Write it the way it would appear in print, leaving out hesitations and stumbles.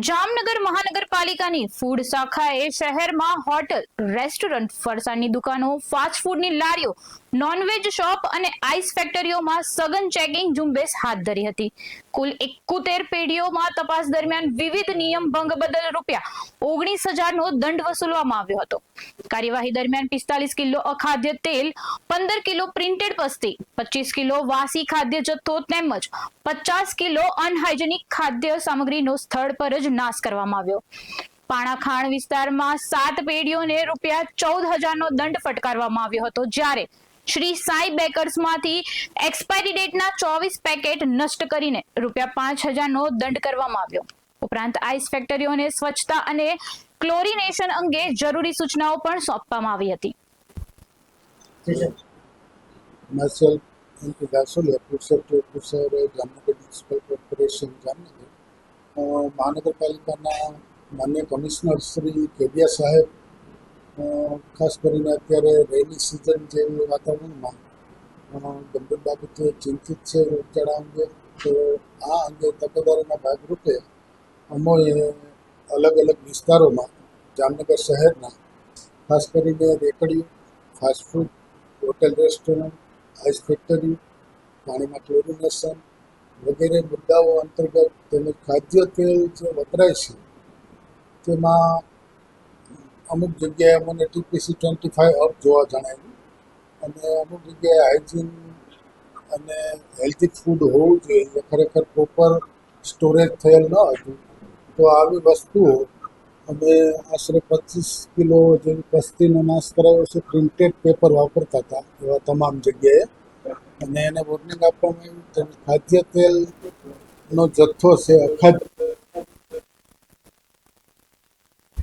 જામનગર મહાનગરપાલિકાની ફૂડ શાખાએ શહેરમાં hotel, restaurant, ફરસાણની દુકાનો, ફાસ્ટ ફૂડની લારીઓ, નોનવેજ શોપ અને આઈસ ફેક્ટરીઓમાં સઘન ચેકિંગ ઝુંબેશ હાથ ધરી હતી. કુલ 71 પેઢીઓમાં તપાસ દરમિયાન વિવિધ નિયમ ભંગ બદલ ₹19,000નો દંડ વસૂલવામાં આવ્યો હતો. કાર્યવાહી દરમિયાન 45 કિલો અખાદ્ય તેલ, 15 કિલો પ્રિન્ટેડ પસ્તી, 25 કિલો વાસી ખાદ્ય જથ્થો તેમજ 50 કિલો અનહાઇજેનિક ખાદ્ય સામગ્રીનો સ્થળ પર જ નાશ કરવામાં આવ્યો. પાણાખાણ વિસ્તારમાં 7 પેઢીઓને ₹14,000નો દંડ ફટકારવામાં આવ્યો હતો, જ્યારે શ્રી સાઈ બેકર્સમાંથી એક્સપાયરી ડેટના 24 પેકેટ નષ્ટ કરીને ₹5,000નો દંડ કરવામાં આવ્યો. ઉપરાંત આઈસ ફેક્ટરીઓને સ્વચ્છતા અને ક્લોરિનેશન અંગે જરૂરી સૂચનાઓ પણ સોંપવામાં આવી હતી. Myself, M.P. Gasolia, Food Safety Officer, Jamnagar municipal corporation Jamnagar. મહાનગરપાલિકાના માન્ય કમિશનર શ્રી કેડિયા સાહેબ ખાસ કરીને અત્યારે રેની સિઝન જેવી વાતાવરણમાં ગંભીર બાબતે ચિંતિત છે રોગચાળા અંગે. તો આ અંગે તકેદારીના ભાગરૂપે અમોએ અલગ અલગ વિસ્તારોમાં જામનગર શહેરના ખાસ કરીને રેકડીઓ, fast food, hotel, restaurant, ice factory, પાણીમાં ક્લોરિનેશન વગેરે મુદ્દાઓ અંતર્ગત તેમજ ખાદ્ય તેલ જે વપરાય છે તેમાં અમુક જગ્યાએ મને TPC 25 અપ જોવા જણાવ્યું અને અમુક જગ્યાએ હાઇજીન અને હેલ્ધી ફૂડ હોવું જોઈએ ખરેખર પ્રોપર સ્ટોરેજ થયેલ ન હતું. તો આવી વસ્તુઓ અમે આશરે 25 કિલો જેવી પસ્તીનો નાશ કરાયો છે. પ્રિન્ટેડ પેપર વાપરતા હતા એવા તમામ જગ્યાએ અને એને વોર્નિંગ આપવામાં આવ્યું. ખાદ્ય તેલનો જથ્થો છે અખાદ્ય